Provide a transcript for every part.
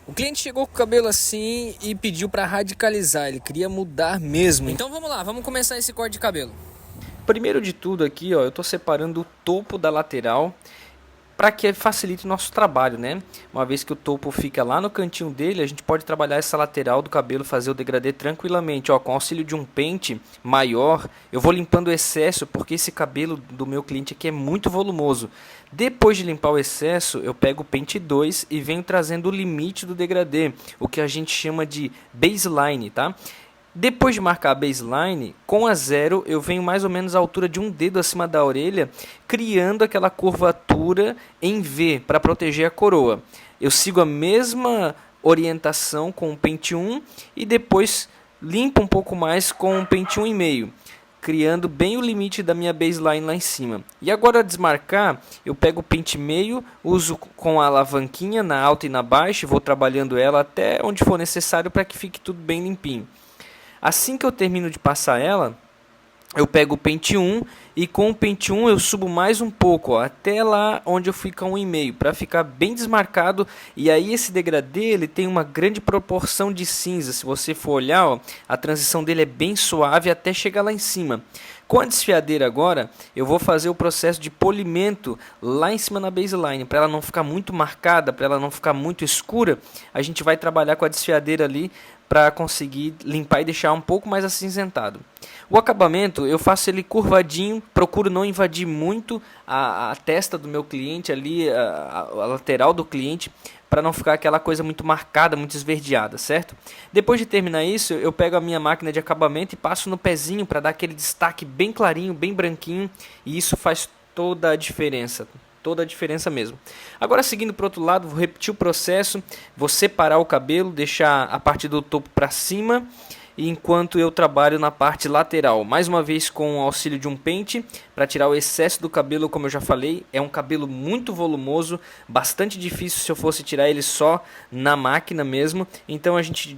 O cliente chegou com o cabelo assim e pediu para radicalizar, ele queria mudar mesmo. Então vamos lá, vamos começar esse corte de cabelo. Primeiro de tudo aqui, ó, eu estou separando o topo da lateral para que facilite o nosso trabalho, né? Uma vez que o topo fica lá no cantinho dele, a gente pode trabalhar essa lateral do cabelo, fazer o degradê tranquilamente, ó, com auxílio de um pente maior. Eu vou limpando o excesso, porque esse cabelo do meu cliente aqui é muito volumoso. Depois de limpar o excesso, eu pego o pente 2 e venho trazendo o limite do degradê, o que a gente chama de baseline, tá? Depois de marcar a baseline, com a zero eu venho mais ou menos à altura de um dedo acima da orelha, criando aquela curvatura em V para proteger a coroa. Eu sigo a mesma orientação com o pente 1 e depois limpo um pouco mais com o pente 1,5, criando bem o limite da minha baseline lá em cima. E agora, a desmarcar, eu pego o pente meio, uso com a alavanquinha na alta e na baixa, vou trabalhando ela até onde for necessário para que fique tudo bem limpinho. Assim que eu termino de passar ela, eu pego o pente 1 e com o pente 1 eu subo mais um pouco, ó, até lá onde eu fico a 1,5, para ficar bem desmarcado. E aí esse degradê ele tem uma grande proporção de cinza. Se você for olhar, ó, a transição dele é bem suave até chegar lá em cima. Com a desfiadeira agora, eu vou fazer o processo de polimento lá em cima na baseline, para ela não ficar muito marcada, para ela não ficar muito escura. A gente vai trabalhar com a desfiadeira ali para conseguir limpar e deixar um pouco mais acinzentado. O acabamento eu faço ele curvadinho, procuro não invadir muito a testa do meu cliente ali, a lateral do cliente, para não ficar aquela coisa muito marcada, muito esverdeada, certo? Depois de terminar isso, eu pego a minha máquina de acabamento e passo no pezinho para dar aquele destaque bem clarinho, bem branquinho, e isso faz toda a diferença. Toda a diferença mesmo. Agora, seguindo para o outro lado, vou repetir o processo, vou separar o cabelo, deixar a parte do topo para cima, enquanto eu trabalho na parte lateral, mais uma vez com o auxílio de um pente, para tirar o excesso do cabelo. Como eu já falei, é um cabelo muito volumoso, bastante difícil se eu fosse tirar ele só na máquina mesmo, então a gente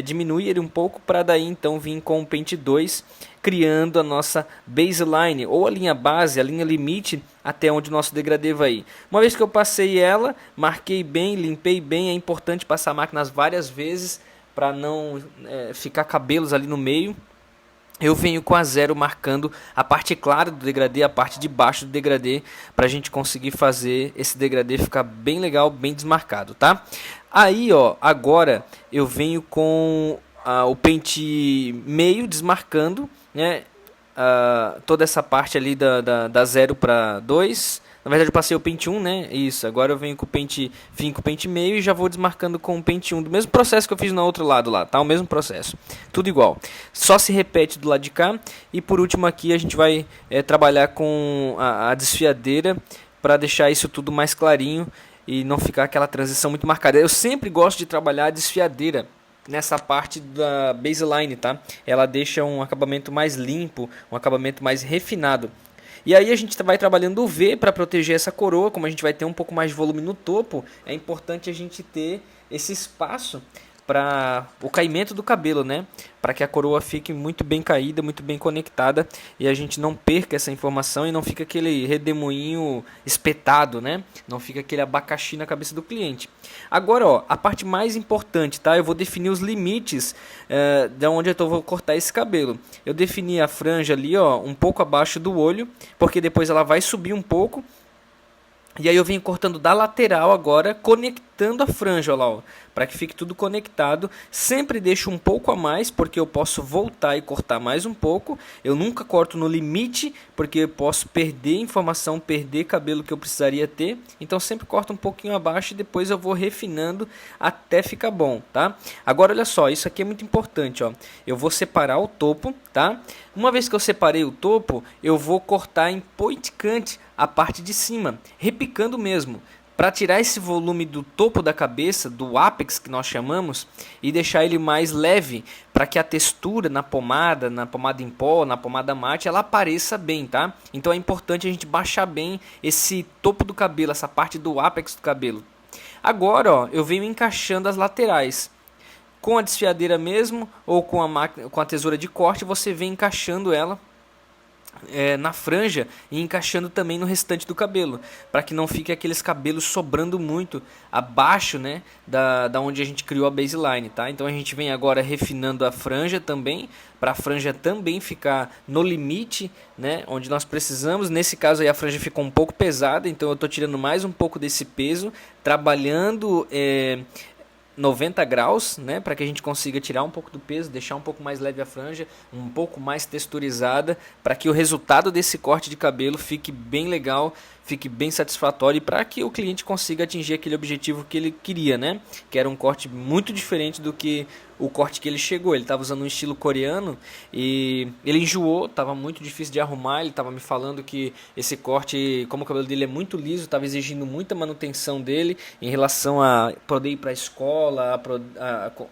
diminui ele um pouco, para daí então vir com o pente 2, criando a nossa baseline, ou a linha base, a linha limite, até onde o nosso degradê vai ir. Uma vez que eu passei ela, marquei bem, limpei bem, é importante passar a máquina várias vezes, para não ficar cabelos ali no meio. Eu venho com a zero marcando a parte clara do degradê, a parte de baixo do degradê, para a gente conseguir fazer esse degradê ficar bem legal, bem desmarcado, tá? Aí, ó, agora eu venho com o pente meio desmarcando, né? Toda essa parte ali da 0 para 2. Na verdade eu passei o pente 1, né? Isso, agora eu venho com o pente, vim com o pente meio e já vou desmarcando com o pente 1, do mesmo processo que eu fiz no outro lado lá, tá? O mesmo processo, tudo igual. Só se repete do lado de cá. E por último aqui a gente vai trabalhar com a desfiadeira, para deixar isso tudo mais clarinho e não ficar aquela transição muito marcada. Eu sempre gosto de trabalhar a desfiadeira nessa parte da baseline, tá? Ela deixa um acabamento mais limpo, um acabamento mais refinado. E aí a gente vai trabalhando o V para proteger essa coroa. Como a gente vai ter um pouco mais de volume no topo, é importante a gente ter esse espaço para o caimento do cabelo, né? Para que a coroa fique muito bem caída, muito bem conectada, e a gente não perca essa informação e não fica aquele redemoinho espetado, né? Não fica aquele abacaxi na cabeça do cliente. Agora, ó, a parte mais importante, tá? Eu vou definir os limites de onde eu vou cortar esse cabelo. Eu defini a franja ali, ó, um pouco abaixo do olho, porque depois ela vai subir um pouco. E aí eu venho cortando da lateral agora, conectando a franja, ó lá, para que fique tudo conectado. Sempre deixo um pouco a mais, porque eu posso voltar e cortar mais um pouco. Eu nunca corto no limite, porque eu posso perder informação, perder cabelo que eu precisaria ter. Então sempre corto um pouquinho abaixo e depois eu vou refinando até ficar bom, tá? Agora olha só, isso aqui é muito importante, ó. Eu vou separar o topo, tá? Uma vez que eu separei o topo, eu vou cortar em point cut a parte de cima, repicando mesmo, para tirar esse volume do topo da cabeça, do ápex que nós chamamos, e deixar ele mais leve, para que a textura na pomada em pó, na pomada mate, ela apareça bem, tá? Então é importante a gente baixar bem esse topo do cabelo, essa parte do ápex do cabelo. Agora, ó, eu venho encaixando as laterais. Com a desfiadeira mesmo, ou com a tesoura de corte, você vem encaixando ela na franja e encaixando também no restante do cabelo, para que não fique aqueles cabelos sobrando muito abaixo, né, da onde a gente criou a baseline, tá? Então a gente vem agora refinando a franja também, para a franja também ficar no limite, né, onde nós precisamos. Nesse caso aí a franja ficou um pouco pesada, então eu estou tirando mais um pouco desse peso, trabalhando 90 graus, né, para que a gente consiga tirar um pouco do peso, deixar um pouco mais leve a franja, um pouco mais texturizada, para que o resultado desse corte de cabelo fique bem legal, fique bem satisfatório e para que o cliente consiga atingir aquele objetivo que ele queria, né, que era um corte muito diferente do que o corte que ele chegou. Ele estava usando um estilo coreano e ele enjoou, estava muito difícil de arrumar. Ele estava me falando que esse corte, como o cabelo dele é muito liso, estava exigindo muita manutenção dele em relação a poder ir para a escola,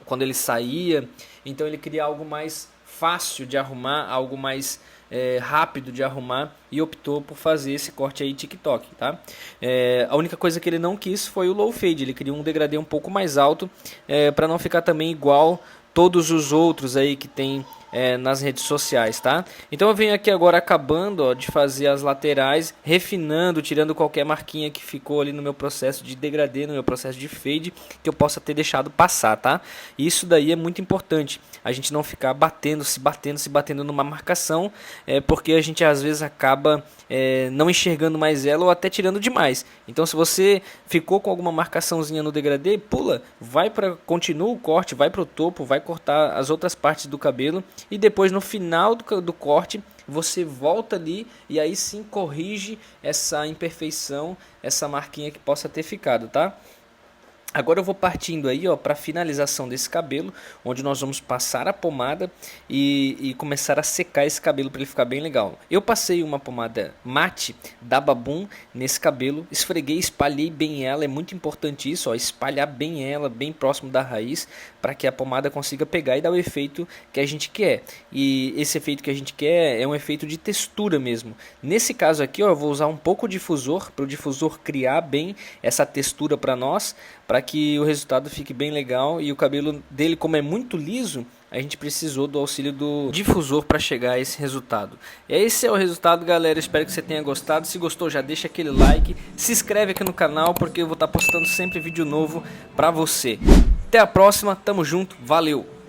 quando ele saía. Então ele queria algo mais fácil de arrumar, algo mais rápido de arrumar, e optou por fazer esse corte aí TikTok, tá? A única coisa que ele não quis foi o low fade. Ele queria um degradê um pouco mais alto, para não ficar também igual todos os outros aí que tem nas redes sociais, tá? Então eu venho aqui agora acabando, ó, de fazer as laterais, refinando, tirando qualquer marquinha que ficou ali no meu processo de degradê, no meu processo de fade, que eu possa ter deixado passar, tá? Isso daí é muito importante, a gente não ficar se batendo numa marcação, porque a gente às vezes acaba não enxergando mais ela ou até tirando demais. Então se você ficou com alguma marcaçãozinha no degradê, pula, continua o corte, vai para o topo, vai cortar as outras partes do cabelo e depois no final do corte você volta ali e aí sim corrige essa imperfeição, essa marquinha que possa ter ficado, tá? Agora eu vou partindo aí, ó, para a finalização desse cabelo, onde nós vamos passar a pomada e começar a secar esse cabelo para ele ficar bem legal. Eu passei uma pomada mate da Babum nesse cabelo, esfreguei, espalhei bem ela, é muito importante isso, ó, espalhar bem ela, bem próximo da raiz, para que a pomada consiga pegar e dar o efeito que a gente quer. E esse efeito que a gente quer é um efeito de textura mesmo. Nesse caso aqui, ó, eu vou usar um pouco de difusor, para o difusor criar bem essa textura para nós, para que o resultado fique bem legal. E o cabelo dele, como é muito liso, a gente precisou do auxílio do difusor para chegar a esse resultado. E esse é o resultado, galera. Espero que você tenha gostado. Se gostou, já deixa aquele like, se inscreve aqui no canal, porque eu vou estar postando sempre vídeo novo para você. Até a próxima, tamo junto, valeu!